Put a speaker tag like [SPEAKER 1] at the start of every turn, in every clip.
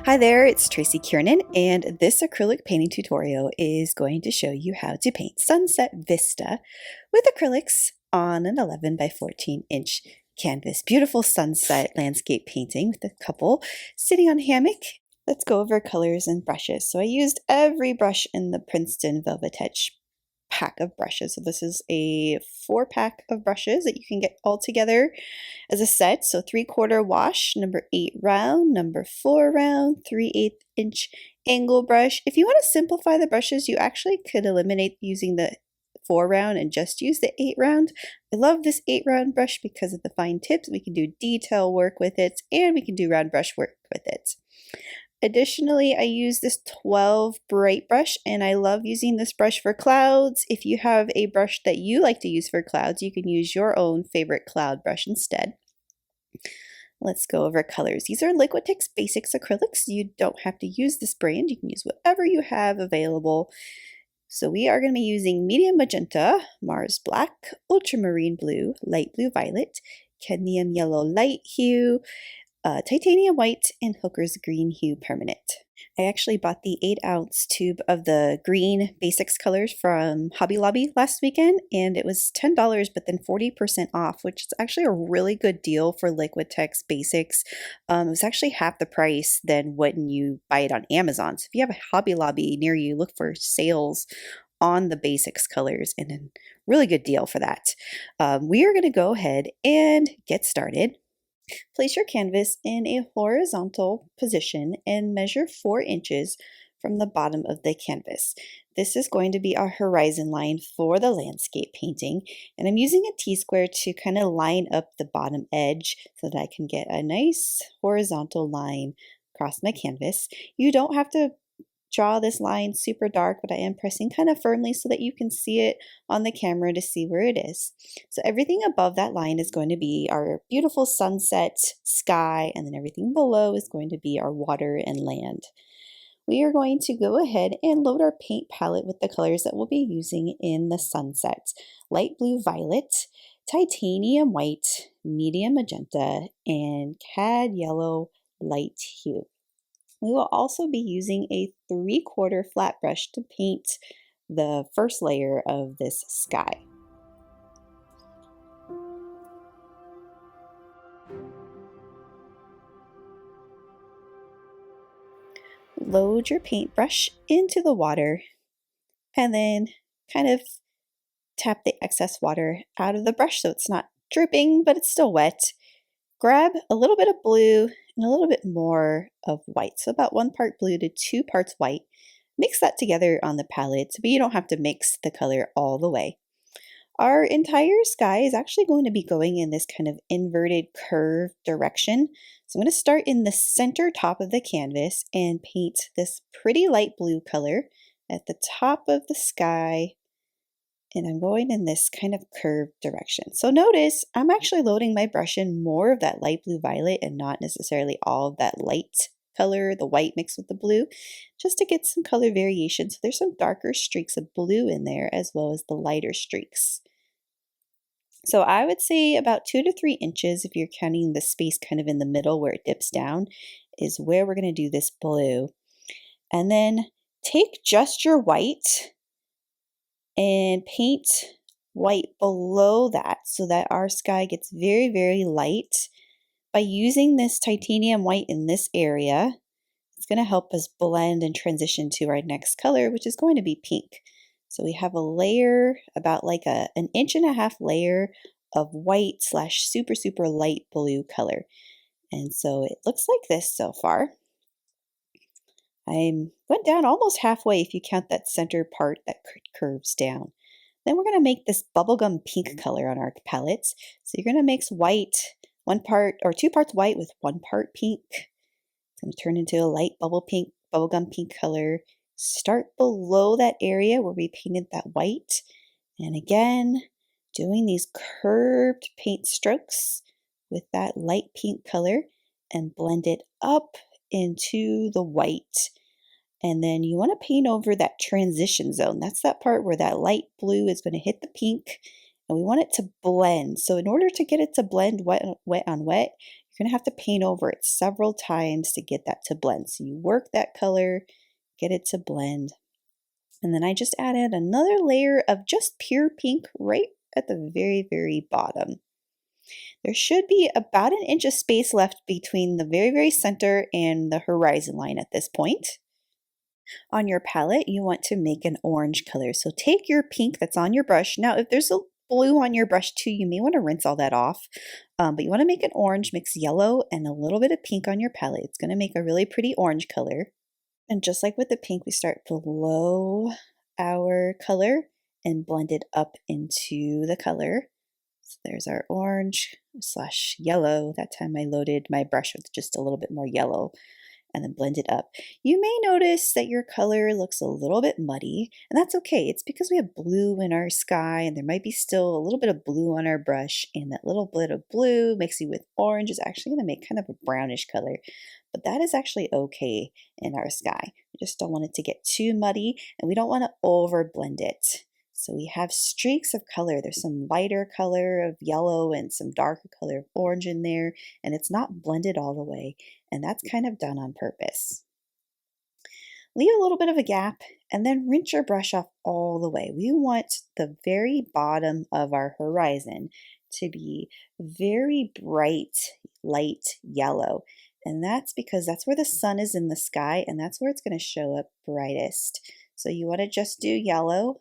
[SPEAKER 1] Hi there, it's Tracy Kiernan, and this acrylic painting tutorial is going to show you how to paint Sunset Vista with acrylics on an 11 by 14 inch canvas. Beautiful sunset landscape painting with a couple sitting on a hammock. Let's go over colors and brushes. So I used every brush in the Princeton Velvet Edge pack of brushes. So this is a 4-pack of brushes that you can get all together as a set. So 3/4 wash, number 8 round, number 4 round, 3/8 inch angle brush. If you want to simplify the brushes, you actually could eliminate using the 4 round and just use the 8 round. I love this 8 round brush because of the fine tips. We can do detail work with it and we can do round brush work with it. Additionally, I use this 12 bright brush, and I love using this brush for clouds. If you have a brush that you like to use for clouds, you can use your own favorite cloud brush instead. Let's go over colors. These are Liquitex Basics acrylics. You don't have to use this brand. You can use whatever you have available. So we are going to be using medium magenta, Mars black, ultramarine blue, light blue violet, cadmium yellow light hue, titanium white, and Hooker's Green Hue permanent. I actually bought the 8-ounce tube of the green basics colors from Hobby Lobby last weekend, and it was $10 but then 40% off, which is actually a really good deal for Liquitex Basics. It was actually half the price than when you buy it on Amazon. So if you have a Hobby Lobby near you, look for sales on the basics colors, and a really good deal for that. We are going to go ahead and get started. Place your canvas in a horizontal position and measure 4 inches from the bottom of the canvas. This is going to be our horizon line for the landscape painting, and I'm using a T-square to kind of line up the bottom edge so that I can get a nice horizontal line across my canvas. You don't have to draw this line super dark, but I am pressing kind of firmly so that you can see it on the camera to see where it is. So everything above that line is going to be our beautiful sunset sky, and then everything below is going to be our water and land. We are going to go ahead and load our paint palette with the colors that we'll be using in the sunset. Light blue violet, titanium white, medium magenta, and cad yellow light hue. We will also be using a 3/4 flat brush to paint the first layer of this sky. Load your paintbrush into the water and then kind of tap the excess water out of the brush so it's not dripping, but it's still wet. Grab a little bit of blue and a little bit more of white, so about 1 part blue to 2 parts white. Mix that together on the palette, but you don't have to mix the color all the way. Our entire sky is actually going to be going in this kind of inverted curve direction. So I'm going to start in the center top of the canvas and paint this pretty light blue color at the top of the sky, and I'm going in this kind of curved direction. So notice I'm actually loading my brush in more of that light blue violet and not necessarily all of that light color, the white mixed with the blue, just to get some color variation. So there's some darker streaks of blue in there as well as the lighter streaks. So I would say about 2 to 3 inches, if you're counting the space kind of in the middle where it dips down, is where we're going to do this blue. And then take just your white and paint white below that so that our sky gets very, very light. By using this titanium white in this area, it's going to help us blend and transition to our next color, which is going to be pink. So we have a layer, about like an 1.5 inch layer of white / super, super light blue color. And so it looks like this so far. I went down almost halfway if you count that center part that curves down. Then we're going to make this bubblegum pink color on our palettes. So you're going to mix white, 1 part or 2 parts white with 1 part pink. It's going to turn into a light bubblegum pink color. Start below that area where we painted that white. And again, doing these curved paint strokes with that light pink color and blend it up into the white. And then you want to paint over that transition zone. That's that part where that light blue is going to hit the pink and we want it to blend. So in order to get it to blend wet, wet on wet, you're gonna have to paint over it several times to get that to blend. So you work that color, get it to blend. And then I just added another layer of just pure pink right at the very, very bottom. There should be about an inch of space left between the very, very center and the horizon line at this point. On your palette, you want to make an orange color. So take your pink that's on your brush. Now, if there's a blue on your brush too, you may want to rinse all that off. But you want to make an orange, mix yellow and a little bit of pink on your palette. It's going to make a really pretty orange color. And just like with the pink, we start below our color and blend it up into the color. So there's our orange slash yellow. That time I loaded my brush with just a little bit more yellow and then blend it up. You may notice that your color looks a little bit muddy, and that's okay. It's because we have blue in our sky, and there might be still a little bit of blue on our brush, and that little bit of blue mixing with orange is actually going to make kind of a brownish color. But that is actually okay in our sky. We just don't want it to get too muddy, and we don't want to over blend it. So we have streaks of color. There's some lighter color of yellow and some darker color of orange in there, and it's not blended all the way, and that's kind of done on purpose. Leave a little bit of a gap and then rinse your brush off all the way. We want the very bottom of our horizon to be very bright, light yellow. And that's because that's where the sun is in the sky, and that's where it's going to show up brightest. So you want to just do yellow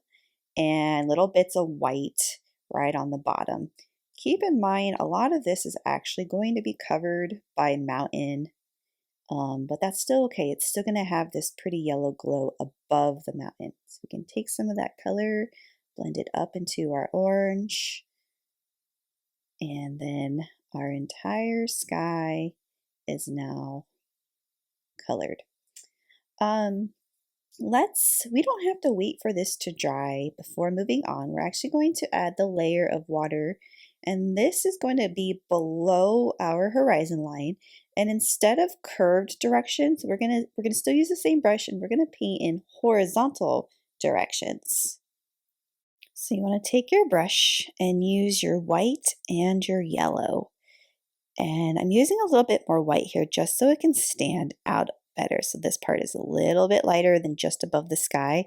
[SPEAKER 1] and little bits of white right on the bottom. Keep in mind, a lot of this is actually going to be covered by mountain, but that's still okay. It's still going to have this pretty yellow glow above the mountain. So we can take some of that color, blend it up into our orange, and then our entire sky is now colored. We don't have to wait for this to dry before moving on. We're actually going to add the layer of water, and this is going to be below our horizon line. And instead of curved directions, we're gonna still use the same brush, and we're gonna paint in horizontal directions. So you want to take your brush and use your white and your yellow. And I'm using a little bit more white here just so it can stand out better. So this part is a little bit lighter than just above the sky.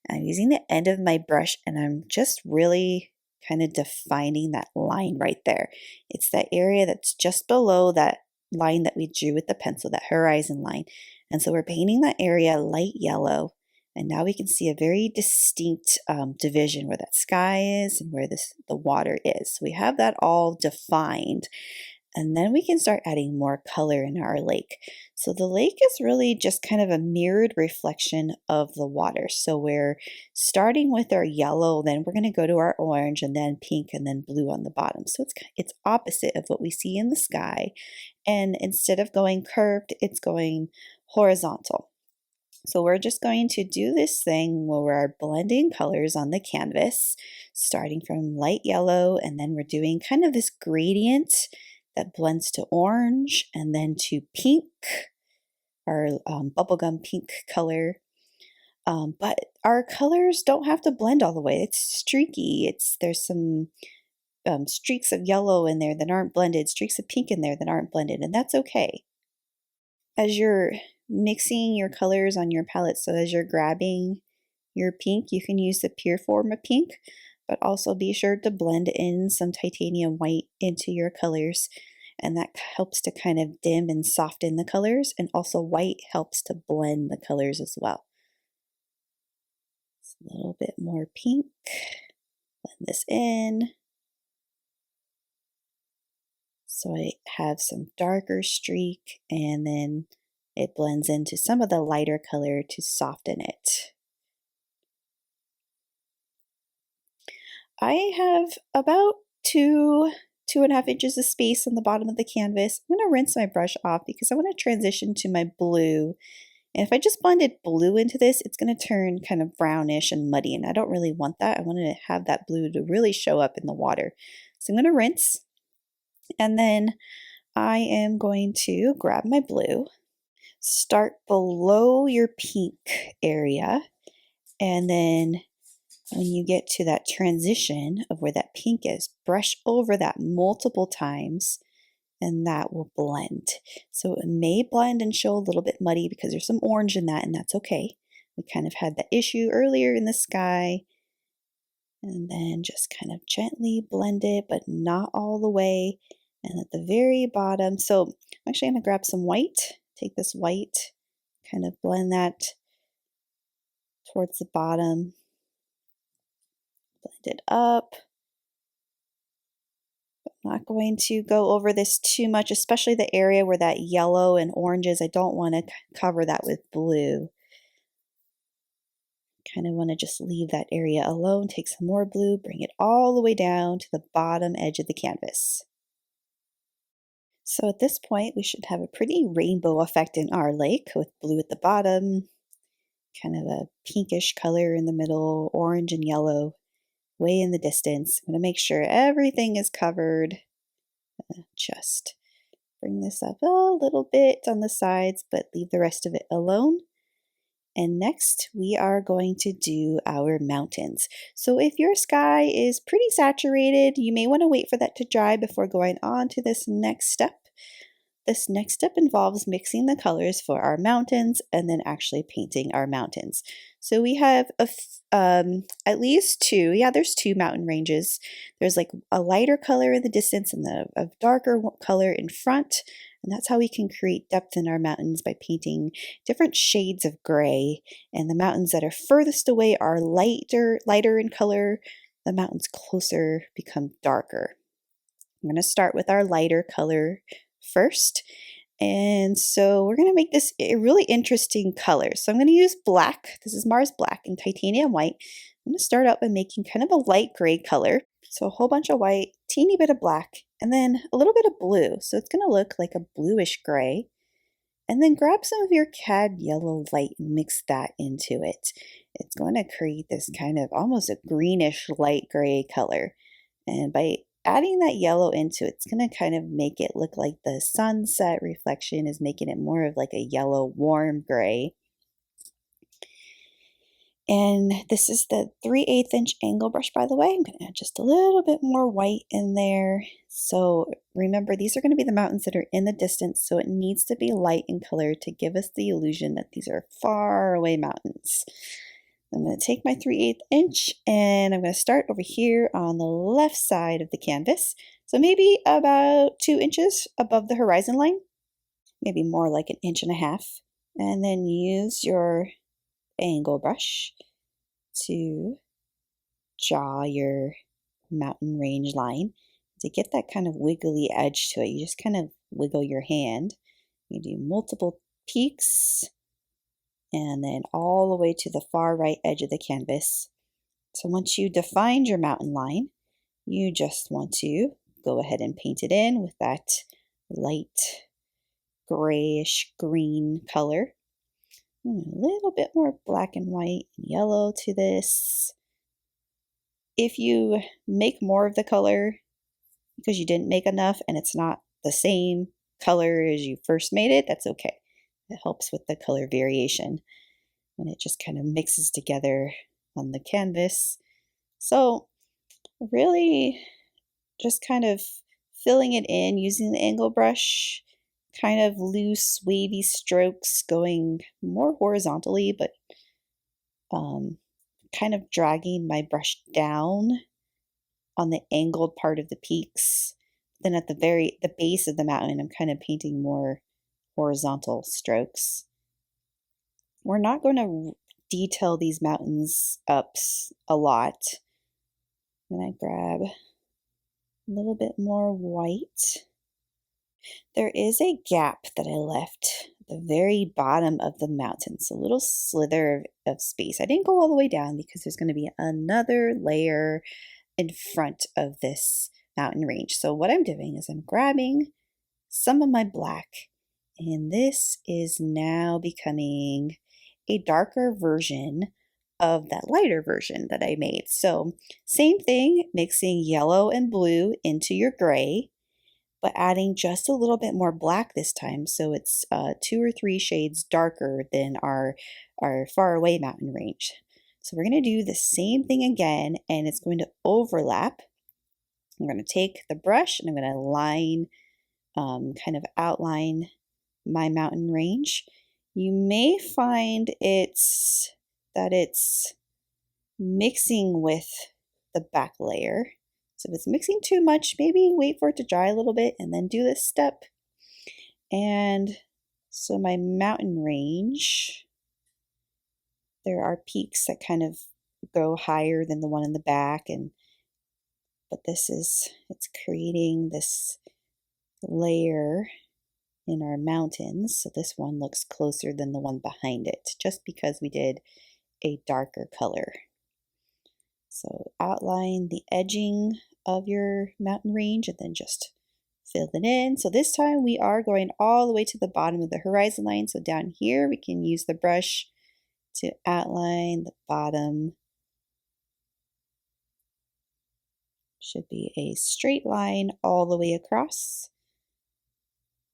[SPEAKER 1] I'm using the end of my brush, and I'm just really kind of defining that line right there. It's that area that's just below that line that we drew with the pencil, that horizon line. And so we're painting that area light yellow. And now we can see a very distinct division where that sky is and where the water is. So we have that all defined. And then we can start adding more color in our lake. So the lake is really just kind of a mirrored reflection of the water. So we're starting with our yellow, then we're going to go to our orange, and then pink, and then blue on the bottom. So it's opposite of what we see in the sky. And instead of going curved, it's going horizontal. So we're just going to do this thing where we're blending colors on the canvas, starting from light yellow, and then we're doing kind of this gradient that blends to orange and then to pink, our bubblegum pink color. But our colors don't have to blend all the way. It's streaky. There's some streaks of yellow in there that aren't blended, streaks of pink in there that aren't blended, and that's okay. As you're mixing your colors on your palette, so as you're grabbing your pink, you can use the pure form of pink, but also be sure to blend in some titanium white into your colors, and that helps to kind of dim and soften the colors, and also white helps to blend the colors as well. A little bit more pink, blend this in. So I have some darker streak, and then it blends into some of the lighter color to soften it. I have about 2.5 inches of space on the bottom of the canvas. I'm going to rinse my brush off because I want to transition to my blue. And if I just blended blue into this, it's going to turn kind of brownish and muddy, and I don't really want that. I want to have that blue to really show up in the water. So I'm going to rinse, and then I am going to grab my blue, start below your pink area, and then When you get to that transition of where that pink is, brush over that multiple times and that will blend. So it may blend and show a little bit muddy because there's some orange in that, and that's okay. We kind of had that issue earlier in the sky. And then just kind of gently blend it, but not all the way. And at the very bottom, so I'm actually going to grab some white, take this white, kind of blend that towards the bottom, blend it up. I'm not going to go over this too much, especially the area where that yellow and orange is. I don't want to cover that with blue. Kind of want to just leave that area alone, take some more blue, bring it all the way down to the bottom edge of the canvas. So at this point, we should have a pretty rainbow effect in our lake with blue at the bottom, kind of a pinkish color in the middle, orange and yellow way in the distance. I'm going to make sure everything is covered. Just bring this up a little bit on the sides, but leave the rest of it alone. And next, we are going to do our mountains. So if your sky is pretty saturated, you may want to wait for that to dry before going on to this next step. This next step involves mixing the colors for our mountains and then actually painting our mountains. So we have at least two, there's two mountain ranges. There's like a lighter color in the distance and a darker color in front. And that's how we can create depth in our mountains, by painting different shades of gray. And the mountains that are furthest away are lighter in color. The mountains closer become darker. I'm going to start with our lighter color first. And so we're going to make this a really interesting color. So I'm going to use black. This is Mars Black and titanium white. I'm going to start out by making kind of a light gray color. So a whole bunch of white, teeny bit of black, and then a little bit of blue. So it's going to look like a bluish gray. And then grab some of your cad yellow light and mix that into it. It's going to create this kind of almost a greenish light gray color. And by adding that yellow into it, it's going to kind of make it look like the sunset reflection is making it more of like a yellow warm gray. And this is the 3/8 inch angle brush, by the way. I'm going to add just a little bit more white in there. So remember, these are going to be the mountains that are in the distance, so it needs to be light in color to give us the illusion that these are far away mountains. I'm going to take my 3/8 inch and I'm going to start over here on the left side of the canvas. So maybe about 2 inches above the horizon line, maybe more like 1.5 inches. And then use your angle brush to draw your mountain range line. To get that kind of wiggly edge to it, you just kind of wiggle your hand. You do multiple peaks and then all the way to the far right edge of the canvas. So once you defined your mountain line, you just want to go ahead and paint it in with that light grayish green color. A little bit more black and white and yellow to this. If you make more of the color because you didn't make enough and it's not the same color as you first made it, that's okay. It helps with the color variation when it just kind of mixes together on the canvas. So really just kind of filling it in using the angle brush, kind of loose wavy strokes going more horizontally, but kind of dragging my brush down on the angled part of the peaks. Then at the base of the mountain, I'm kind of painting more horizontal strokes. We're not going to detail these mountains up a lot. I'm going to grab a little bit more white. There is a gap that I left at the very bottom of the mountain, so a little slither of space. I didn't go all the way down because there's going to be another layer in front of this mountain range. So what I'm doing is I'm grabbing some of my black, and this is now becoming a darker version of that lighter version that I made. So same thing, mixing yellow and blue into your gray, but adding just a little bit more black this time, so it's 2 or 3 shades darker than our far away mountain range. So we're going to do the same thing again, and it's going to overlap. I'm going to take the brush and I'm going to line, kind of outline my mountain range. You may find that it's mixing with the back layer. So if it's mixing too much, maybe wait for it to dry a little bit and then do this step. And so my mountain range, there are peaks that kind of go higher than the one in the back, but it's creating this layer in our mountains. So this one looks closer than the one behind it, just because we did a darker color. So outline the edging of your mountain range and then just fill it in. So this time we are going all the way to the bottom of the horizon line. So down here we can use the brush to outline the bottom. Should be a straight line all the way across,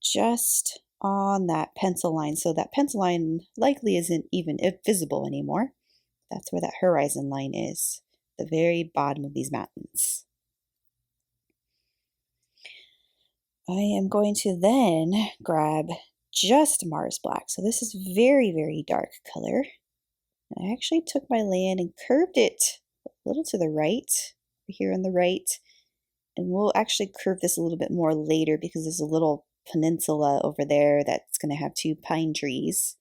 [SPEAKER 1] just on that pencil line. So that pencil line likely isn't even visible anymore. That's where that horizon line is, the very bottom of these mountains. I am going to then grab just Mars Black. So this is very, very dark color. And I actually took my land and curved it a little to the right, here on the right. And we'll actually curve this a little bit more later because there's a little peninsula over there that's going to have 2 pine trees.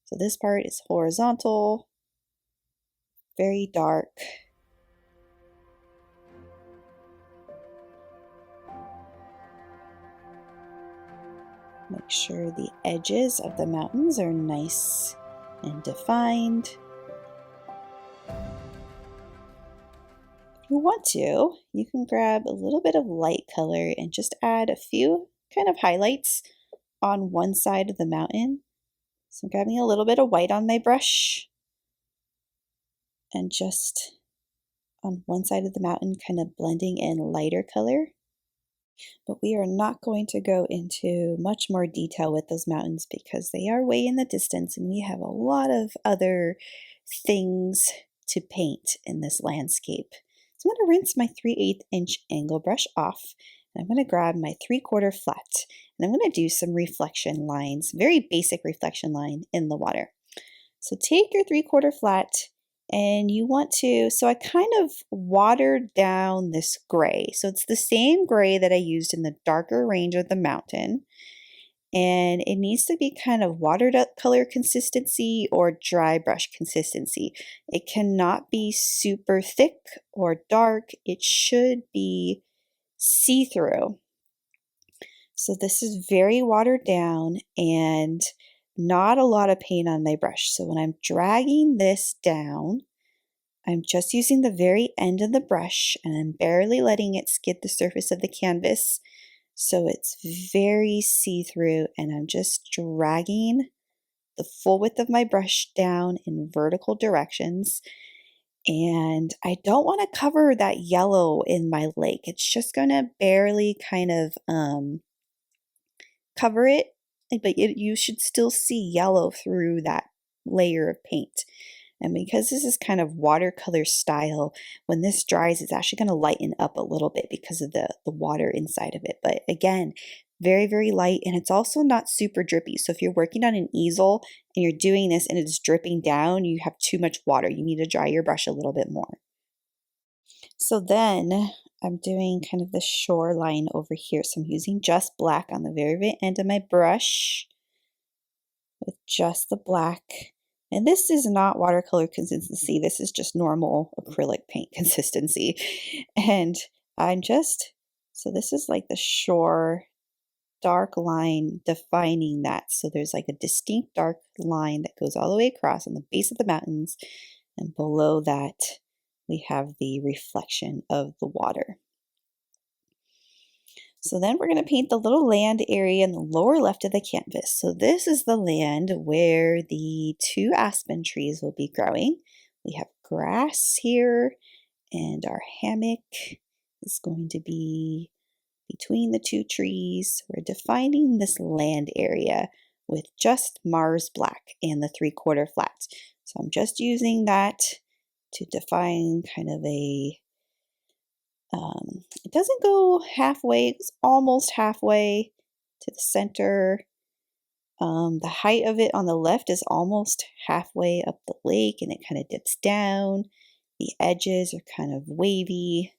[SPEAKER 1] So this part is horizontal, very dark. Make sure the edges of the mountains are nice and defined. If you want to, you can grab a little bit of light color and just add a few kind of highlights on one side of the mountain. So I'm grabbing a little bit of white on my brush and just on one side of the mountain kind of blending in lighter color. But we are not going to go into much more detail with those mountains because they are way in the distance and we have a lot of other things to paint in this landscape. So I'm going to rinse my 3/8 inch angle brush off, and I'm going to grab my 3/4 flat, and I'm going to do some reflection lines, very basic reflection line in the water. So take your 3/4 flat, and you want to, so I kind of watered down this gray. So it's the same gray that I used in the darker range of the mountain. And it needs to be kind of watered up color consistency or dry brush consistency. It cannot be super thick or dark. It should be see-through. So this is very watered down and not a lot of paint on my brush. So when I'm dragging this down, I'm just using the very end of the brush and I'm barely letting it skid the surface of the canvas. So it's very see-through, and I'm just dragging the full width of my brush down in vertical directions. And I don't want to cover that yellow in my lake. It's just going to barely kind of cover it, but you should still see yellow through that layer of paint. And because this is kind of watercolor style, when this dries, it's actually going to lighten up a little bit because of the water inside of it. But again, very, very light, and it's also not super drippy. So if you're working on an easel and you're doing this and it's dripping down, you have too much water. You need to dry your brush a little bit more. So then I'm doing kind of the shoreline over here. So I'm using just black on the very, very end of my brush with just the black. And this is not watercolor consistency. This is just normal acrylic paint consistency. And so this is like the shore dark line defining that. So there's like a distinct dark line that goes all the way across on the base of the mountains. And below that, we have the reflection of the water. So then we're going to paint the little land area in the lower left of the canvas. So this is the land where the 2 aspen trees will be growing. We have grass here, and our hammock is going to be between the 2 trees. We're defining this land area with just Mars Black and the 3/4 flat. So I'm just using that to define kind of it doesn't go halfway, it's almost halfway to the center. The height of it on the left is almost halfway up the lake and it kind of dips down. The edges are kind of wavy.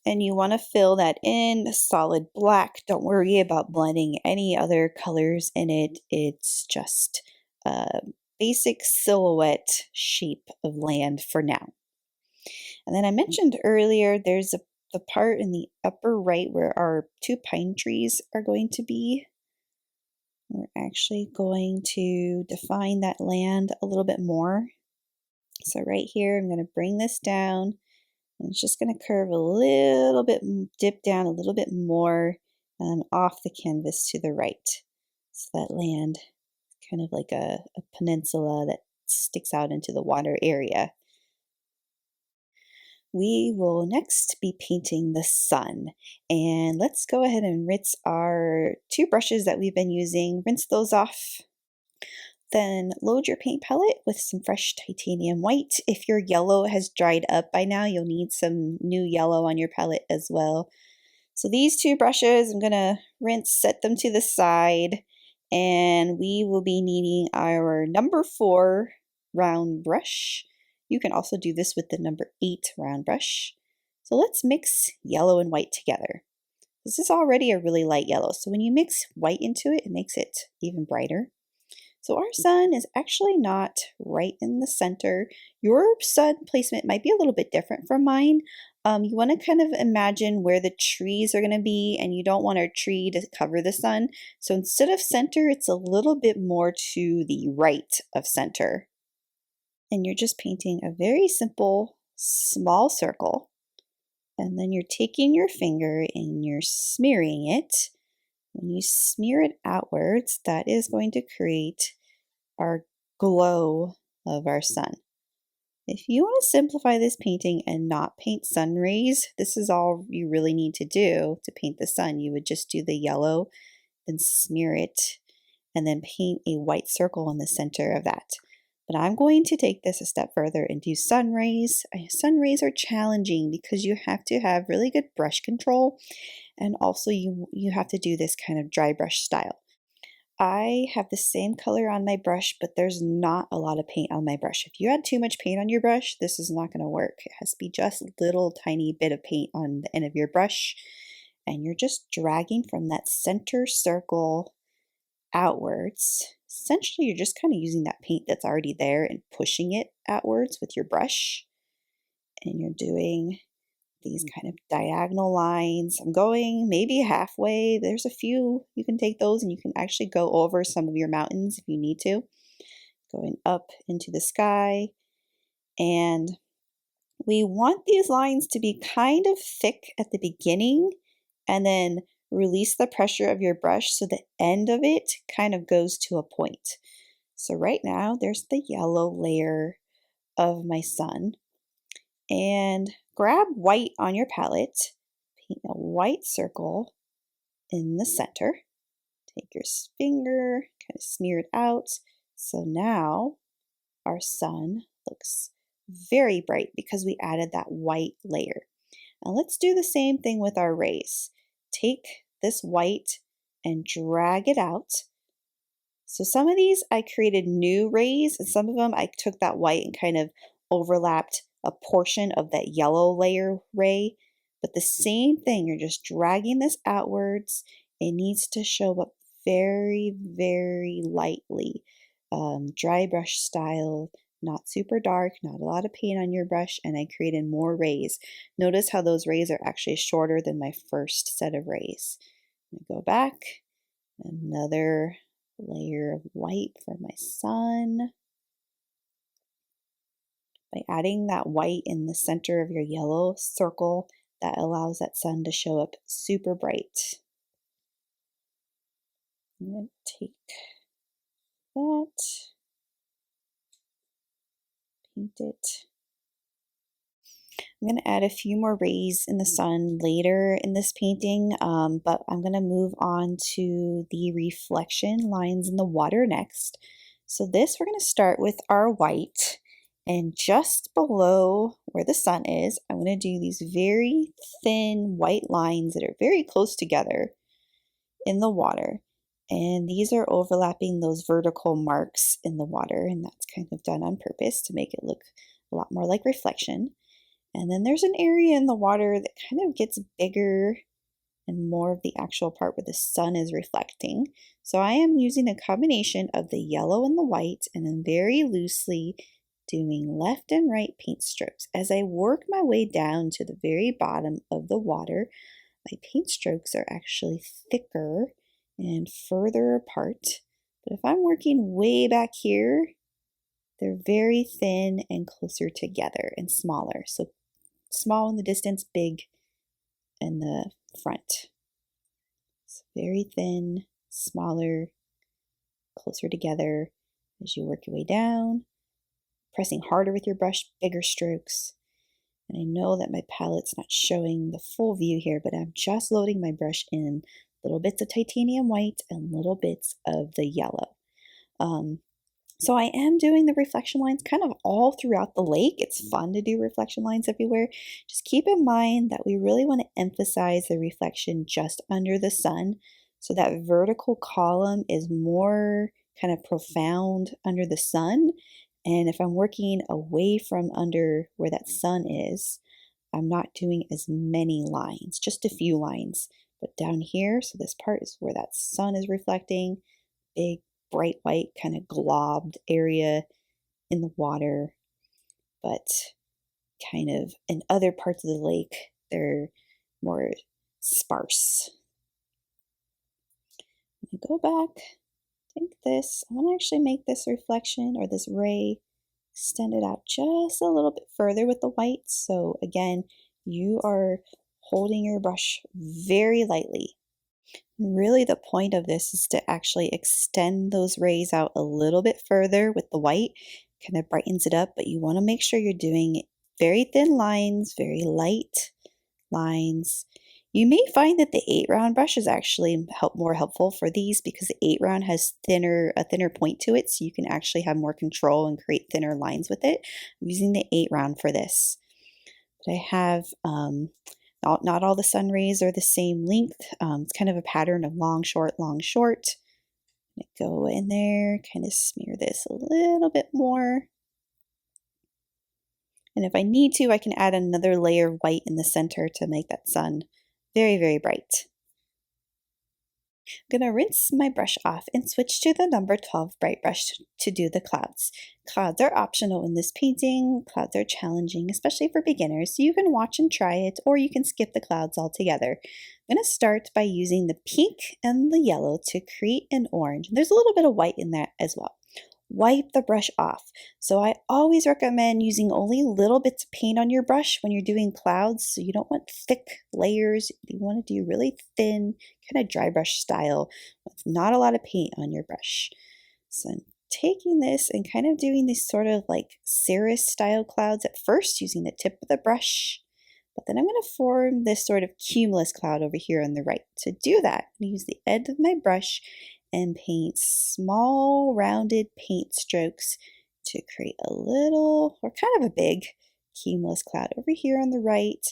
[SPEAKER 1] And you want to fill that in solid black. Don't worry about blending any other colors in it. It's just a basic silhouette shape of land for now. And then I mentioned earlier there's the part in the upper right where our 2 pine trees are going to be. We're actually going to define that land a little bit more. So right here, I'm going to bring this down. And it's just going to curve a little bit, dip down a little bit more off the canvas to the right. So that land kind of like a peninsula that sticks out into the water area. We will next be painting the sun, and let's go ahead and rinse our 2 brushes that we've been using, rinse those off. Then load your paint palette with some fresh titanium white. If your yellow has dried up by now, you'll need some new yellow on your palette as well. So these 2 brushes, I'm gonna rinse, set them to the side, and we will be needing our number 4 round brush. You can also do this with the number 8 round brush. So let's mix yellow and white together. This is already a really light yellow, so when you mix white into it, it makes it even brighter. So our sun is actually not right in the center. Your sun placement might be a little bit different from mine. You want to kind of imagine where the trees are going to be, and you don't want our tree to cover the sun. So instead of center, it's a little bit more to the right of center. And you're just painting a very simple, small circle. And then you're taking your finger and you're smearing it. When you smear it outwards, that is going to create our glow of our sun. If you want to simplify this painting and not paint sun rays, this is all you really need to do to paint the sun. You would just do the yellow, then smear it, and then paint a white circle in the center of that. But I'm going to take this a step further and do sun rays. Sun rays are challenging because you have to have really good brush control, and also you have to do this kind of dry brush style. I have the same color on my brush, but there's not a lot of paint on my brush. If you add too much paint on your brush, this is not going to work. It has to be just a little tiny bit of paint on the end of your brush, and you're just dragging from that center circle outwards. Essentially, you're just kind of using that paint that's already there and pushing it outwards with your brush. And you're doing these kind of diagonal lines. I'm going maybe halfway. There's a few, you can take those and you can actually go over some of your mountains if you need to. Going up into the sky. And we want these lines to be kind of thick at the beginning and then release the pressure of your brush so the end of it kind of goes to a point. So right now there's the yellow layer of my sun. And grab white on your palette, paint a white circle in the center. Take your finger, kind of smear it out. So now our sun looks very bright because we added that white layer. Now let's do the same thing with our rays. Take this white and drag it out. So some of these I created new rays, and some of them I took that white and kind of overlapped a portion of that yellow layer ray. But the same thing, you're just dragging this outwards. It needs to show up very, very lightly. Dry brush style, not super dark, not a lot of paint on your brush, and I created more rays. Notice how those rays are actually shorter than my first set of rays. I'm gonna go back, another layer of white for my sun. By adding that white in the center of your yellow circle, that allows that sun to show up super bright. I'm going to take that, paint it. I'm going to add a few more rays in the sun later in this painting, but I'm going to move on to the reflection lines in the water next. So this, we're going to start with our white. And just below where the sun is, I'm going to do these very thin white lines that are very close together in the water. And these are overlapping those vertical marks in the water, and that's kind of done on purpose to make it look a lot more like reflection. And then there's an area in the water that kind of gets bigger and more of the actual part where the sun is reflecting. So I am using a combination of the yellow and the white, and then very loosely doing left and right paint strokes. As I work my way down to the very bottom of the water, my paint strokes are actually thicker and further apart. But if I'm working way back here, they're very thin and closer together and smaller. So small in the distance, big in the front. So very thin, smaller, closer together as you work your way down, pressing harder with your brush, bigger strokes. And I know that my palette's not showing the full view here, but I'm just loading my brush in little bits of titanium white and little bits of the yellow. So I am doing the reflection lines kind of all throughout the lake. It's fun to do reflection lines everywhere. Just keep in mind that we really want to emphasize the reflection just under the sun. So that vertical column is more kind of profound under the sun. And if I'm working away from under where that sun is, I'm not doing as many lines, just a few lines. But down here, so this part is where that sun is reflecting, big bright white kind of globbed area in the water, but kind of in other parts of the lake, they're more sparse. Let me go back, take this. I want to actually make this reflection or this ray extend it out just a little bit further with the white. So again, you are holding your brush very lightly. Really, the point of this is to actually extend those rays out a little bit further with the white. Kind of brightens it up, but you want to make sure you're doing very thin lines, very light lines. You may find that the 8-round brush is actually more helpful for these because the 8-round has a thinner point to it, so you can actually have more control and create thinner lines with it. I'm using the 8-round for this. But I have not all the sun rays are the same length. It's kind of a pattern of long, short, long, short. I'm gonna go in there, kind of smear this a little bit more. And if I need to, I can add another layer of white in the center to make that sun very, very bright. I'm going to rinse my brush off and switch to the number 12 bright brush to do the clouds. Clouds are optional in this painting. Clouds are challenging, especially for beginners. So you can watch and try it, or you can skip the clouds altogether. I'm going to start by using the pink and the yellow to create an orange. There's a little bit of white in that as well. Wipe the brush off. So I always recommend using only little bits of paint on your brush when you're doing clouds. So you don't want thick layers. You want to do really thin, kind of dry brush style with not a lot of paint on your brush. So I'm taking this and kind of doing these sort of like cirrus style clouds at first using the tip of the brush. But then I'm going to form this sort of cumulus cloud over here on the right. To do that, I'm going to use the edge of my brush and paint small rounded paint strokes to create a little or kind of a big cumulus cloud over here on the right.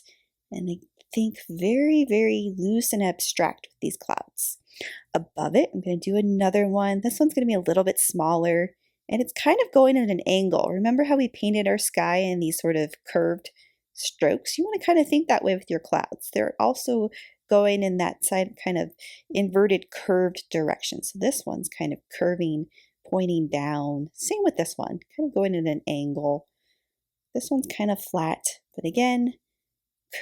[SPEAKER 1] And I think very, very loose and abstract with these clouds. Above it, I'm going to do another one. This one's going to be a little bit smaller and it's kind of going at an angle. Remember how we painted our sky in these sort of curved strokes? You want to kind of think that way with your clouds. They're also going in that side kind of inverted curved direction. So this one's kind of curving, pointing down. Same with this one, kind of going at an angle. This one's kind of flat, but again,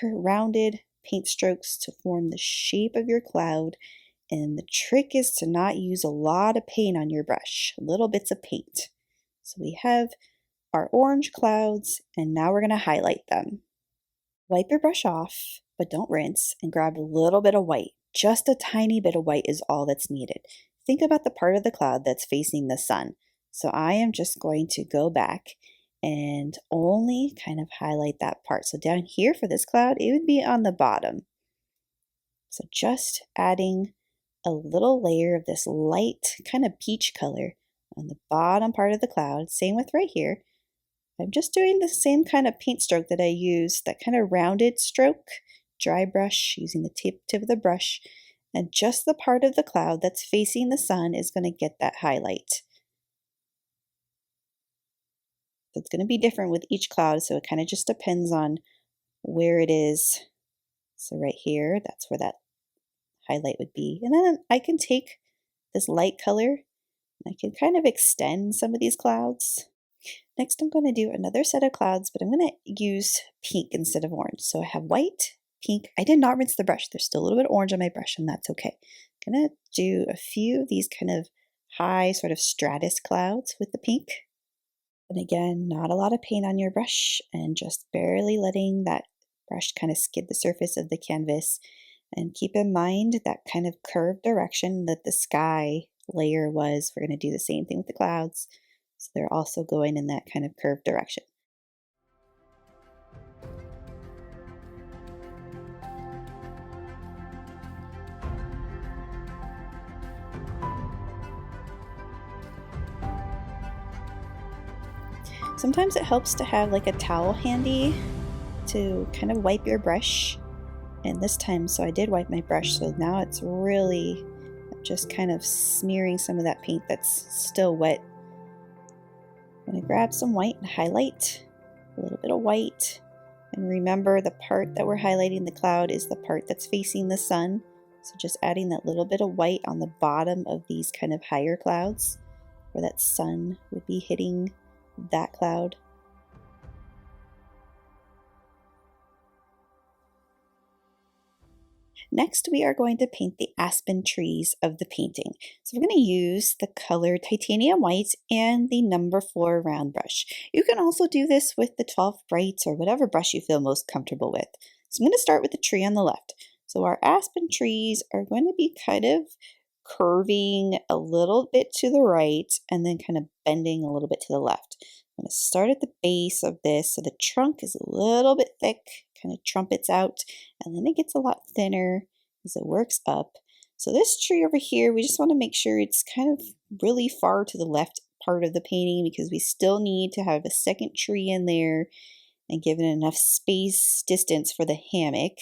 [SPEAKER 1] rounded paint strokes to form the shape of your cloud. And the trick is to not use a lot of paint on your brush, little bits of paint. So we have our orange clouds, and now we're going to highlight them. Wipe your brush off, but don't rinse, and grab a little bit of white. Just a tiny bit of white is all that's needed. Think about the part of the cloud that's facing the sun. So I am just going to go back and only kind of highlight that part. So down here for this cloud, it would be on the bottom. So just adding a little layer of this light kind of peach color on the bottom part of the cloud. Same with right here. I'm just doing the same kind of paint stroke that I used, that kind of rounded stroke, dry brush, using the tip of the brush, and just the part of the cloud that's facing the sun is going to get that highlight. So it's going to be different with each cloud, so it kind of just depends on where it is. So right here, that's where that highlight would be. And then I can take this light color and I can kind of extend some of these clouds. Next, I'm going to do another set of clouds, but I'm going to use pink instead of orange. So I have white, pink. I did not rinse the brush. There's still a little bit of orange on my brush, and that's okay. I'm going to do a few of these kind of high sort of stratus clouds with the pink. And again, not a lot of paint on your brush, and just barely letting that brush kind of skid the surface of the canvas. And keep in mind that kind of curved direction that the sky layer was. We're going to do the same thing with the clouds. So they're also going in that kind of curved direction. Sometimes it helps to have like a towel handy to kind of wipe your brush. And this time, so I did wipe my brush, so now it's really just kind of smearing some of that paint that's still wet. I'm going to grab some white and highlight a little bit of white. And remember, the part that we're highlighting the cloud is the part that's facing the sun. So just adding that little bit of white on the bottom of these kind of higher clouds where that sun would be hitting that cloud. Next, we are going to paint the aspen trees of the painting. So we're going to use the color titanium white and the number 4 round brush. You can also do this with the 12 brights or whatever brush you feel most comfortable with. So I'm going to start with the tree on the left. So our aspen trees are going to be kind of curving a little bit to the right and then kind of bending a little bit to the left. I'm going to start at the base of this so the trunk is a little bit thick, kind of trumpets out, and then it gets a lot thinner as it works up. So this tree over here, we just want to make sure it's kind of really far to the left part of the painting because we still need to have a second tree in there and give it enough space distance for the hammock.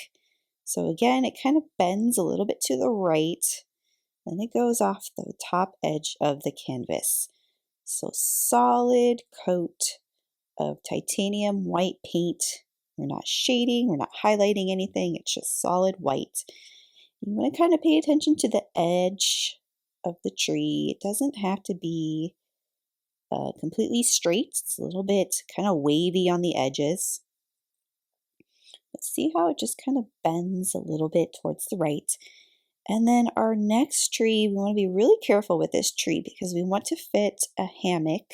[SPEAKER 1] So again, it kind of bends a little bit to the right, and it goes off the top edge of the canvas. So solid coat of titanium white paint. We're not shading, we're not highlighting anything, it's just solid white. You want to kind of pay attention to the edge of the tree. It doesn't have to be completely straight. It's a little bit kind of wavy on the edges. But see how it just kind of bends a little bit towards the right. And then our next tree, we want to be really careful with this tree because we want to fit a hammock.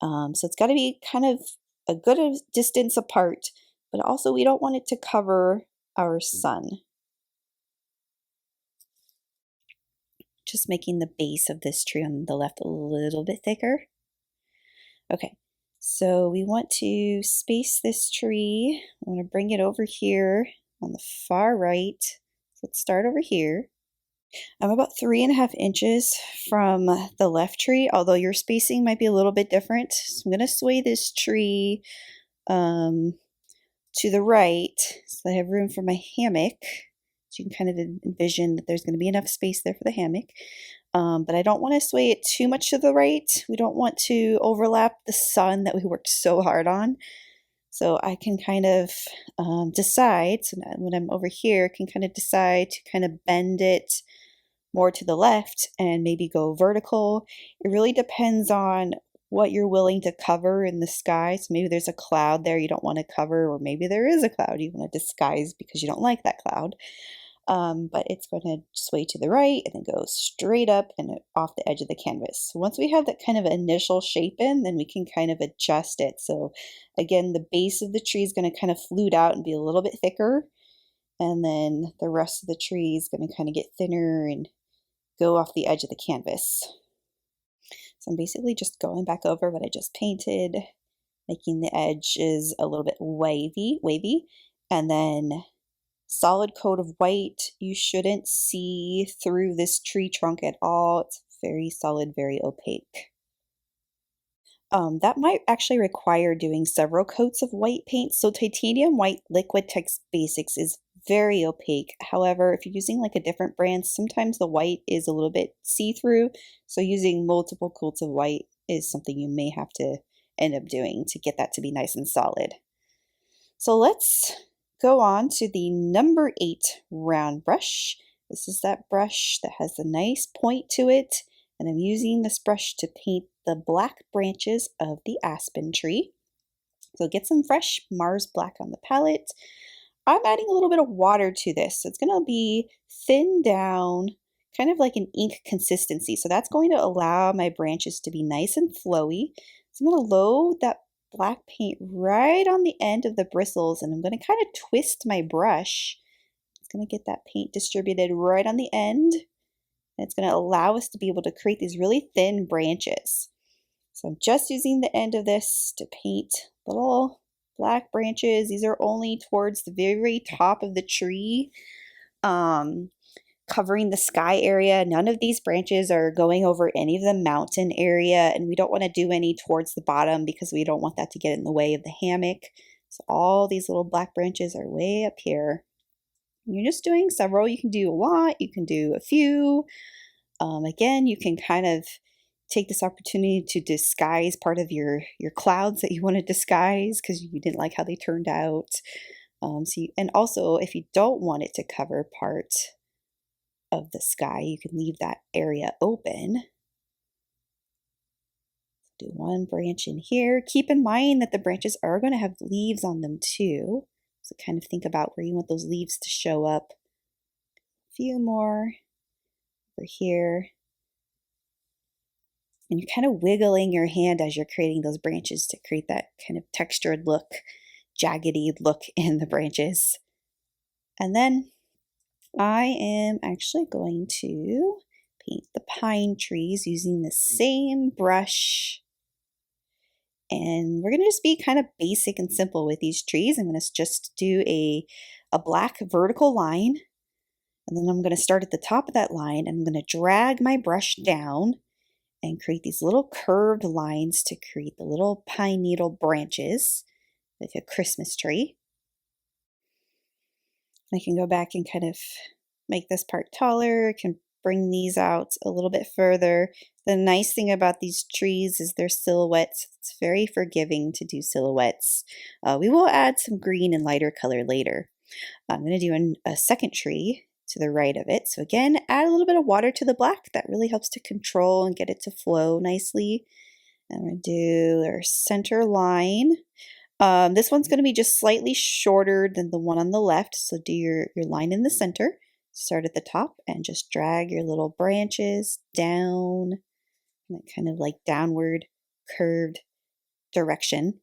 [SPEAKER 1] So it's got to be kind of a good distance apart, but also we don't want it to cover our sun. Just making the base of this tree on the left a little bit thicker. Okay, so we want to space this tree. I want to bring it over here on the far right. So let's start over here. I'm about 3.5 inches from the left tree, although your spacing might be a little bit different. So I'm going to sway this tree to the right so I have room for my hammock. So you can kind of envision that there's going to be enough space there for the hammock. But I don't want to sway it too much to the right. We don't want to overlap the sun that we worked so hard on. So I can kind of decide, so when I'm over here, I can kind of decide to kind of bend it more to the left and maybe go vertical. It really depends on what you're willing to cover in the sky. So maybe there's a cloud there you don't want to cover, or maybe there is a cloud you want to disguise because you don't like that cloud. But it's going to sway to the right and then go straight up and off the edge of the canvas. So once we have that kind of initial shape in, then we can kind of adjust it. So again, the base of the tree is going to kind of flute out and be a little bit thicker. And then the rest of the tree is going to kind of get thinner and go off the edge of the canvas. So I'm basically just going back over what I just painted, making the edges a little bit wavy, and then solid coat of white. You shouldn't see through this tree trunk at all. It's very solid, very opaque. that might actually require doing several coats of white paint. So titanium white liquid text basics is very opaque. However, if you're using like a different brand, sometimes the white is a little bit see-through. So using multiple coats of white is something you may have to end up doing to get that to be nice and solid. So let's go on to the number 8 round brush. This is that brush that has a nice point to it, and I'm using this brush to paint the black branches of the aspen tree. So get some fresh Mars black on the palette. I'm adding a little bit of water to this, so it's going to be thinned down, kind of like an ink consistency. So that's going to allow my branches to be nice and flowy. So I'm going to load that black paint right on the end of the bristles, and I'm going to kind of twist my brush. It's going to get that paint distributed right on the end, and it's going to allow us to be able to create these really thin branches. So I'm just using the end of this to paint little black branches. These are only towards the very top of the tree, covering the sky area. None of these branches are going over any of the mountain area, and we don't want to do any towards the bottom because we don't want that to get in the way of the hammock. So all these little black branches are way up here. You're just doing several. You can do a lot, you can do a few. Again, you can kind of take this opportunity to disguise part of your clouds that you want to disguise because you didn't like how they turned out. And also, if you don't want it to cover part of the sky, you can leave that area open. Do one branch in here. Keep in mind that the branches are going to have leaves on them too. So kind of think about where you want those leaves to show up. A few more over here. And you're kind of wiggling your hand as you're creating those branches to create that kind of textured look, jaggedy look in the branches. And then I am actually going to paint the pine trees using the same brush. And we're going to just be kind of basic and simple with these trees. I'm going to just do a black vertical line. And then I'm going to start at the top of that line, and I'm going to drag my brush down and create these little curved lines to create the little pine needle branches, like a Christmas tree. I can go back and kind of make this part taller, can bring these out a little bit further. The nice thing about these trees is they're silhouettes. It's very forgiving to do silhouettes. We will add some green and lighter color later. I'm going to do a second tree to the right of it. So again, add a little bit of water to the black. That really helps to control and get it to flow nicely. And we're going to do our center line. This one's going to be just slightly shorter than the one on the left. So do your line in the center. Start at the top and just drag your little branches down in that kind of like downward curved direction.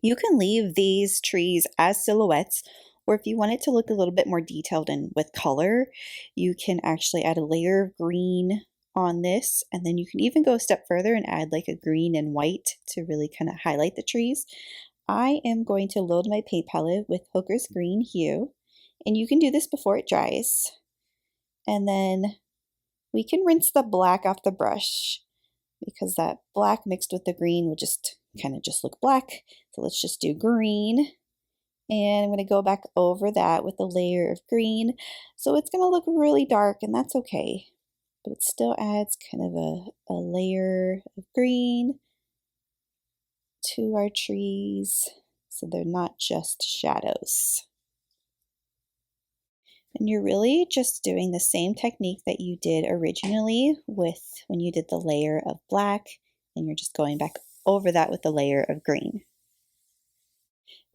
[SPEAKER 1] You can leave these trees as silhouettes, or if you want it to look a little bit more detailed and with color, you can actually add a layer of green on this, and then you can even go a step further and add like a green and white to really kind of highlight the trees. I am going to load my paint palette with Hooker's Green Hue, and you can do this before it dries. And then we can rinse the black off the brush because that black mixed with the green will just kind of just look black. So let's just do green. And I'm going to go back over that with a layer of green. So it's going to look really dark, and that's okay. But it still adds kind of a layer of green to our trees so they're not just shadows. And you're really just doing the same technique that you did originally with when you did the layer of black, and you're just going back over that with a layer of green.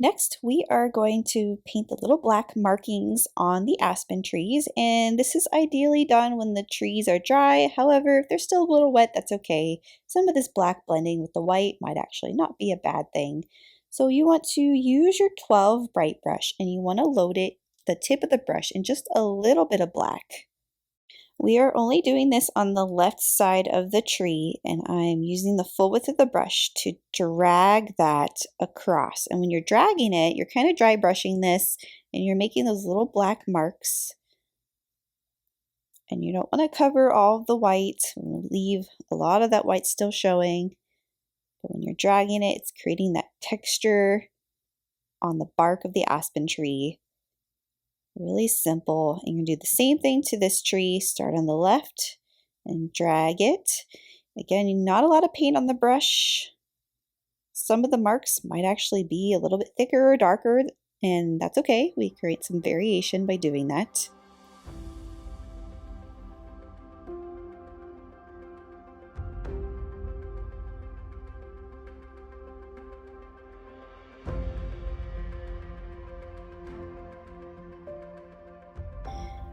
[SPEAKER 1] Next, we are going to paint the little black markings on the aspen trees, and this is ideally done when the trees are dry. However, if they're still a little wet, that's okay. Some of this black blending with the white might actually not be a bad thing. So you want to use your 12 bright brush, and you want to load it, the tip of the brush, in just a little bit of black. We are only doing this on the left side of the tree, and I'm using the full width of the brush to drag that across. And when you're dragging it, you're kind of dry brushing this, and you're making those little black marks And you don't want to cover all of the white, leave a lot of that white still showing. But when you're dragging it, it's creating that texture on the bark of the aspen tree. Really simple. And you can do the same thing to this tree. Start on the left and drag it. Again, not a lot of paint on the brush. Some of the marks might actually be a little bit thicker or darker, and that's okay. We create some variation by doing that.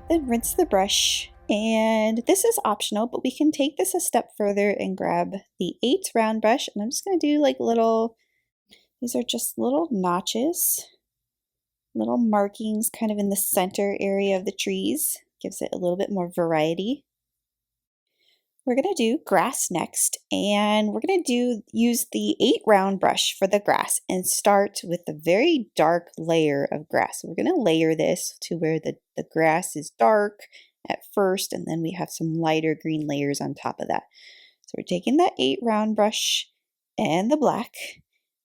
[SPEAKER 1] Then rinse the brush, and this is optional, but we can take this a step further and grab the 8 round brush, and I'm just going to do like these are just little notches, little markings kind of in the center area of the trees. Gives it a little bit more variety. We're going to do grass next, and we're going to use the 8 round brush for the grass and start with a very dark layer of grass. So we're going to layer this to where the grass is dark at first, and then we have some lighter green layers on top of that. So we're taking that 8 round brush and the black,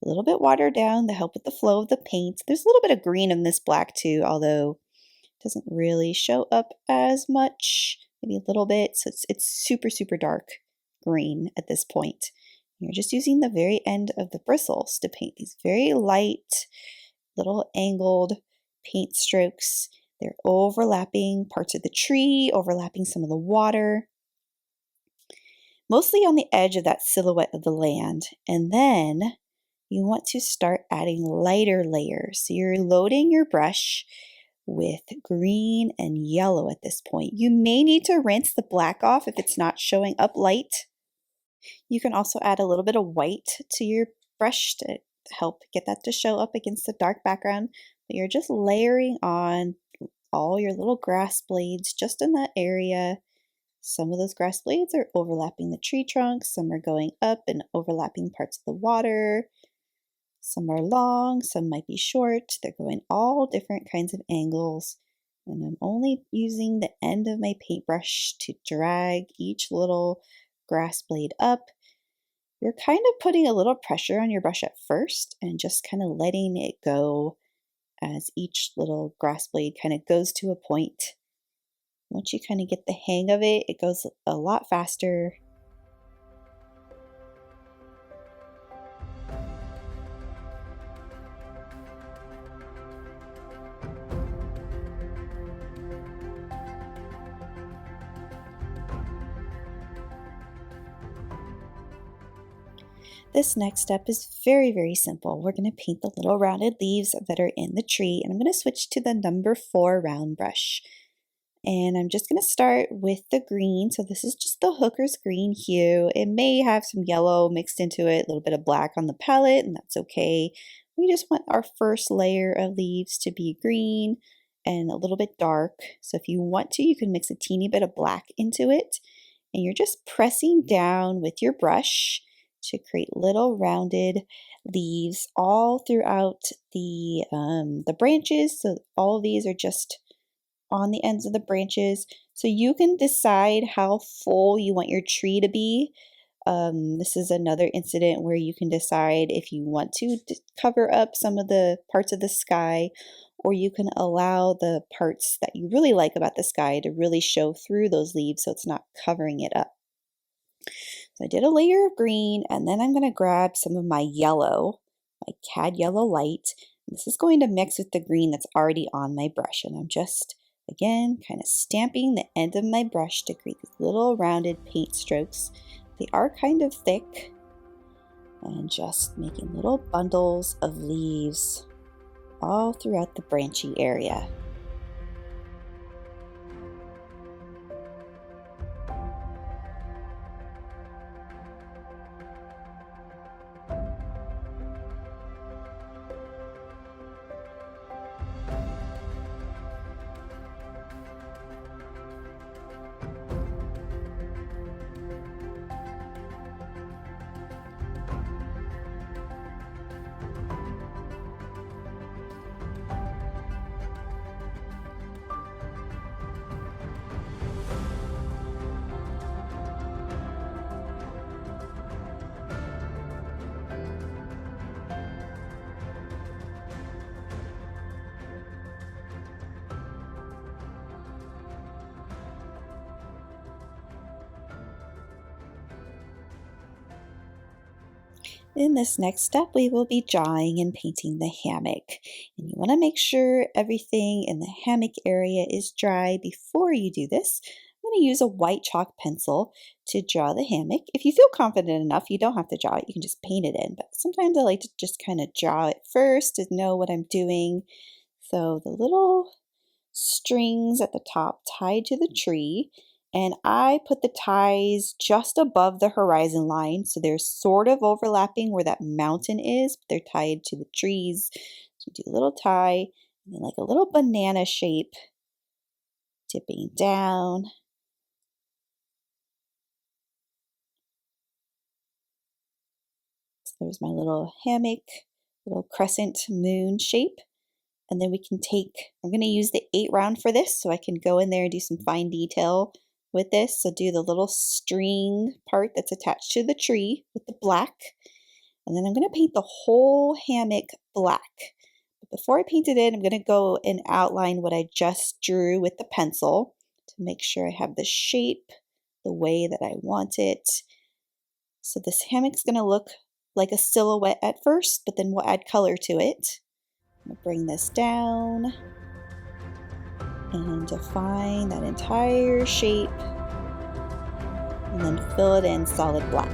[SPEAKER 1] a little bit watered down to help with the flow of the paint. There's a little bit of green in this black too, although it doesn't really show up as much. Maybe a little bit, so it's super dark green at this point. You're just using the very end of the bristles to paint these very light, little angled paint strokes. They're overlapping parts of the tree, overlapping some of the water, mostly on the edge of that silhouette of the land. And then you want to start adding lighter layers. So you're loading your brush with green and yellow at this point. You may need to rinse the black off if it's not showing up light. You can also add a little bit of white to your brush to help get that to show up against the dark background. But you're just layering on all your little grass blades just in that area. Some of those grass blades are overlapping the tree trunk, some are going up and overlapping parts of the water. Some are long, some might be short. They're going all different kinds of angles. And I'm only using the end of my paintbrush to drag each little grass blade up. You're kind of putting a little pressure on your brush at first and just kind of letting it go as each little grass blade kind of goes to a point. Once you kind of get the hang of it, it goes a lot faster. This next step is very simple. We're going to paint the little rounded leaves that are in the tree, and I'm going to switch to the number 4 round brush. And I'm just going to start with the green. So this is just the Hooker's Green Hue. It may have some yellow mixed into it, a little bit of black on the palette, and that's okay. We just want our first layer of leaves to be green and a little bit dark. So if you want to, you can mix a teeny bit of black into it. And you're just pressing down with your brush to create little rounded leaves all throughout the branches. So all of these are just on the ends of the branches. So you can decide how full you want your tree to be. This is another incident where you can decide if you want to cover up some of the parts of the sky, or you can allow the parts that you really like about the sky to really show through those leaves so it's not covering it up. So I did a layer of green, and then I'm going to grab some of my yellow, my Cad Yellow Light. This is going to mix with the green that's already on my brush, and I'm just, again, kind of stamping the end of my brush to create these little rounded paint strokes. They are kind of thick, and just making little bundles of leaves all throughout the branchy area. In this next step, we will be drawing and painting the hammock. And you want to make sure everything in the hammock area is dry before you do this. I'm going to use a white chalk pencil to draw the hammock. If you feel confident enough, you don't have to draw it. You can just paint it in. But sometimes I like to just kind of draw it first to know what I'm doing. So the little strings at the top tied to the tree, and I put the ties just above the horizon line, so they're sort of overlapping where that mountain is, but they're tied to the trees. So you do a little tie and then like a little banana shape dipping down. So there's my little hammock, little crescent moon shape. And then we can I'm going to use the 8 round for this so I can go in there and do some fine detail with this. So do the little string part that's attached to the tree with the black. And then I'm going to paint the whole hammock black. But before I paint it in, I'm going to go and outline what I just drew with the pencil to make sure I have the shape the way that I want it. So this hammock's going to look like a silhouette at first, but then we'll add color to it. I'm going to bring this down and define that entire shape and then fill it in solid black.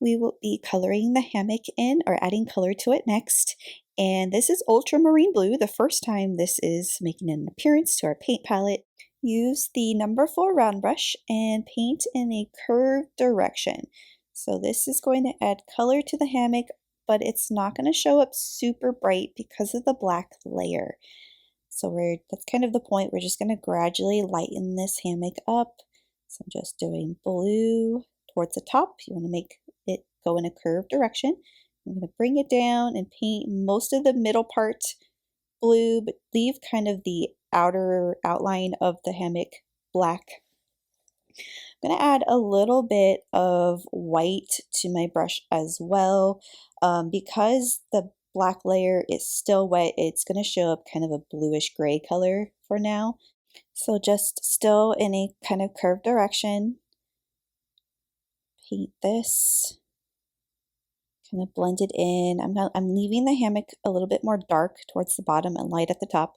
[SPEAKER 1] We will be coloring the hammock in or adding color to it next. And this is Ultramarine Blue, the first time this is making an appearance to our paint palette. Use the number 4 round brush and paint in a curved direction. So this is going to add color to the hammock, but it's not going to show up super bright because of the black layer. So that's kind of the point. We're just going to gradually lighten this hammock up. So I'm just doing blue towards the top. You want to make it go in a curved direction. I'm going to bring it down and paint most of the middle part blue, but leave kind of the outer outline of the hammock black. I'm going to add a little bit of white to my brush as well. Because the black layer is still wet, it's going to show up kind of a bluish gray color for now. So just still in a kind of curved direction, paint this, kind of blend it in. I'm leaving the hammock a little bit more dark towards the bottom and light at the top.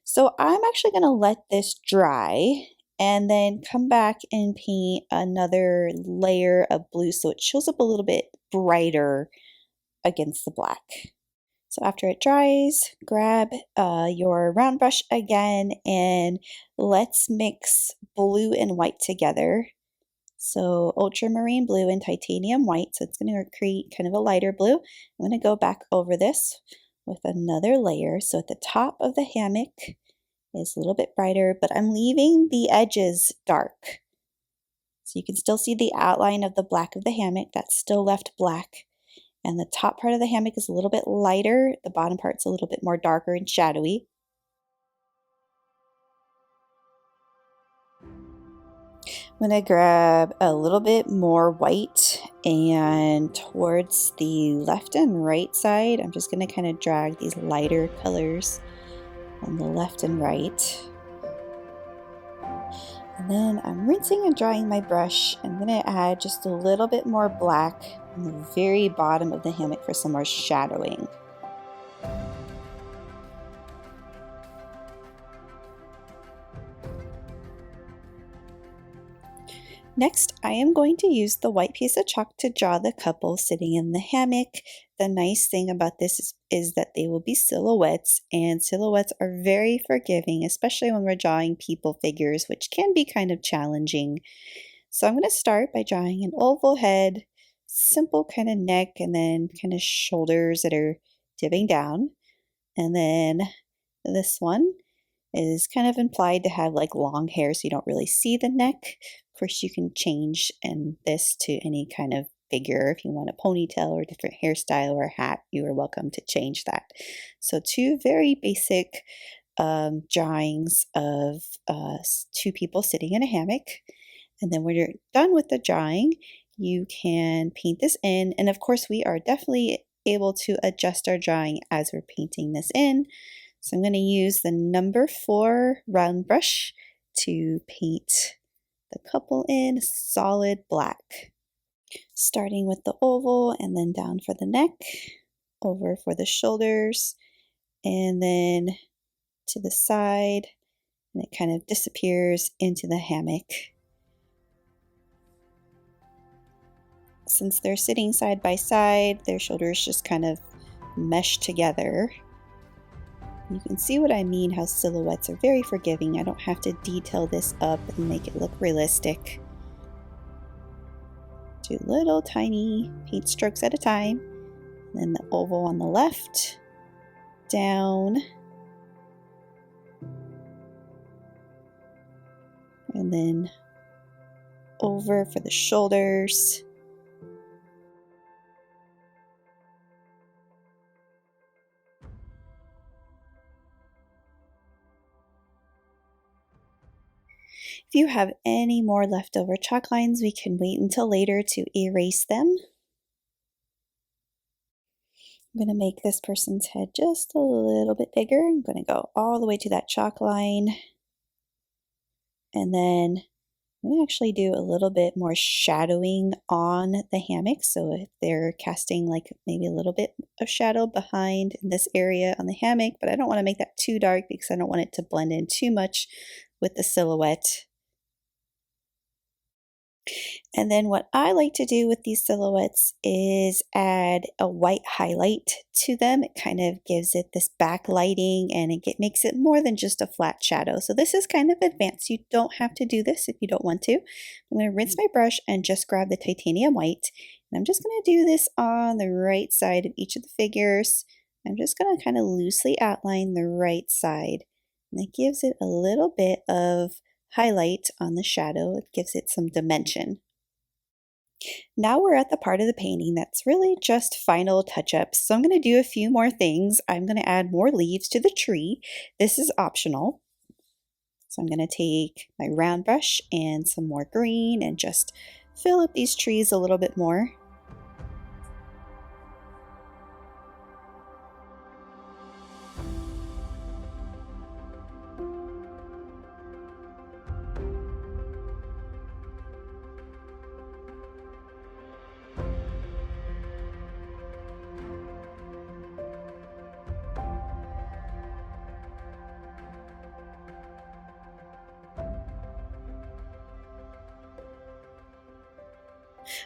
[SPEAKER 1] So I'm actually going to let this dry and then come back and paint another layer of blue so it shows up a little bit brighter against the black. So after it dries, grab your round brush again and let's mix blue and white together. So ultramarine blue and titanium white, so it's going to create kind of a lighter blue. I'm going to go back over this with another layer. So at the top of the hammock is a little bit brighter, but I'm leaving the edges dark. So you can still see the outline of the black of the hammock, that's still left black. And the top part of the hammock is a little bit lighter, the bottom part's a little bit more darker and shadowy. I'm going to grab a little bit more white, and towards the left and right side, I'm just going to kind of drag these lighter colors on the left and right. And then I'm rinsing and drying my brush. I'm going to add just a little bit more black on the very bottom of the hammock for some more shadowing. Next, I am going to use the white piece of chalk to draw the couple sitting in the hammock. The nice thing about this is that they will be silhouettes, and silhouettes are very forgiving, especially when we're drawing people figures, which can be kind of challenging. So I'm going to start by drawing an oval head, simple kind of neck, and then kind of shoulders that are dipping down. And then this one is kind of implied to have like long hair, so you don't really see the neck. Of course, you can change this to any kind of figure. If you want a ponytail or a different hairstyle or hat, you are welcome to change that. So two very basic drawings of two people sitting in a hammock. And then when you're done with the drawing, you can paint this in. And of course, we are definitely able to adjust our drawing as we're painting this in. So I'm going to use the number 4 round brush to paint the couple in solid black. Starting with the oval and then down for the neck, over for the shoulders, and then to the side, and it kind of disappears into the hammock. Since they're sitting side by side, their shoulders just kind of mesh together. You can see what I mean, how silhouettes are very forgiving. I don't have to detail this up and make it look realistic. Do little tiny paint strokes at a time. And then the oval on the left, down, and then over for the shoulders. If you have any more leftover chalk lines, we can wait until later to erase them. I'm going to make this person's head just a little bit bigger. I'm going to go all the way to that chalk line. And then I'm going to actually do a little bit more shadowing on the hammock. So if they're casting like maybe a little bit of shadow behind in this area on the hammock, but I don't want to make that too dark because I don't want it to blend in too much with the silhouette. And then what I like to do with these silhouettes is add a white highlight to them. It kind of gives it this backlighting and it makes it more than just a flat shadow. So this is kind of advanced. You don't have to do this if you don't want to. I'm going to rinse my brush and just grab the titanium white. And I'm just going to do this on the right side of each of the figures. I'm just going to kind of loosely outline the right side. And it gives it a little bit of highlight on the shadow. It gives it some dimension. Now we're at the part of the painting that's really just final touch-ups. So I'm going to do a few more things. I'm going to add more leaves to the tree. This is optional. So I'm going to take my round brush and some more green and just fill up these trees a little bit more.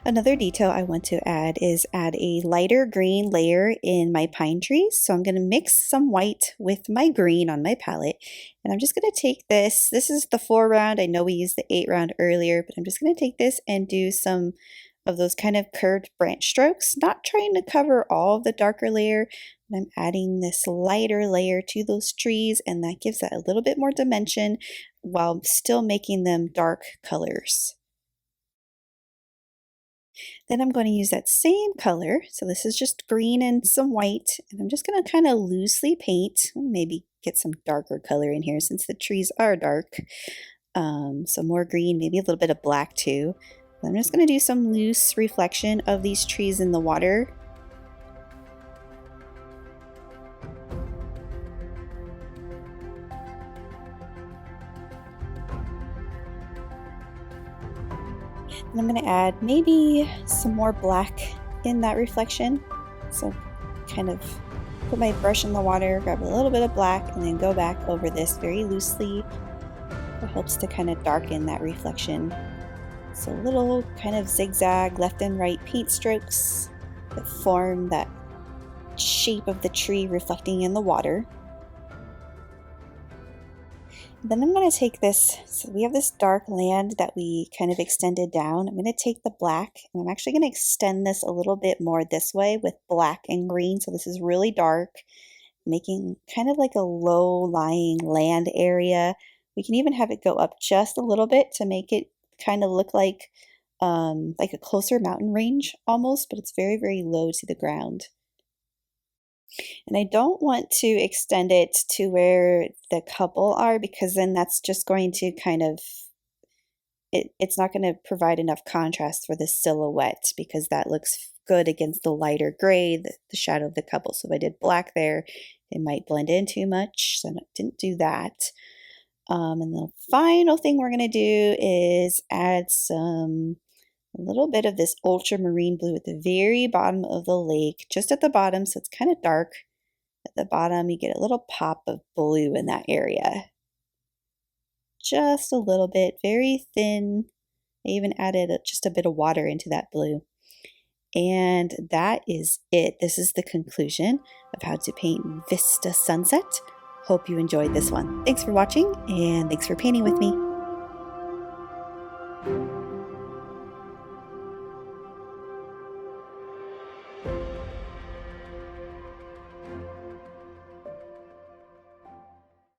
[SPEAKER 1] Another detail I want to add is add a lighter green layer in my pine trees. So I'm going to mix some white with my green on my palette. And I'm just going to take this. This is the 4 round. I know we used the 8 round earlier, but I'm just going to take this and do some of those kind of curved branch strokes, not trying to cover all of the darker layer. But I'm adding this lighter layer to those trees, and that gives that a little bit more dimension while still making them dark colors. Then I'm going to use that same color. So this is just green and some white. And I'm just going to kind of loosely paint, maybe get some darker color in here since the trees are dark. So more green, maybe a little bit of black too. I'm just going to do some loose reflection of these trees in the water. And I'm going to add maybe some more black in that reflection. So kind of put my brush in the water, grab a little bit of black, and then go back over this very loosely. It helps to kind of darken that reflection. So little kind of zigzag left and right paint strokes that form that shape of the tree reflecting in the water. Then I'm going to take this, so we have this dark land that we kind of extended down. I'm going to take the black and I'm actually going to extend this a little bit more this way with black and green. So this is really dark, making kind of like a low-lying land area. We can even have it go up just a little bit to make it kind of look like a closer mountain range almost, but it's very, very low to the ground. And I don't want to extend it to where the couple are, because then that's just going to kind of, it's not going to provide enough contrast for the silhouette, because that looks good against the lighter gray, the shadow of the couple. So if I did black there, it might blend in too much, so I didn't do that. And the final thing we're going to do is add a little bit of this ultramarine blue at the very bottom of the lake, just at the bottom, so it's kind of dark. At the bottom, you get a little pop of blue in that area. Just a little bit, very thin. I even added just a bit of water into that blue. And that is it. This is the conclusion of how to paint Vista Sunset. Hope you enjoyed this one. Thanks for watching, and thanks for painting with me.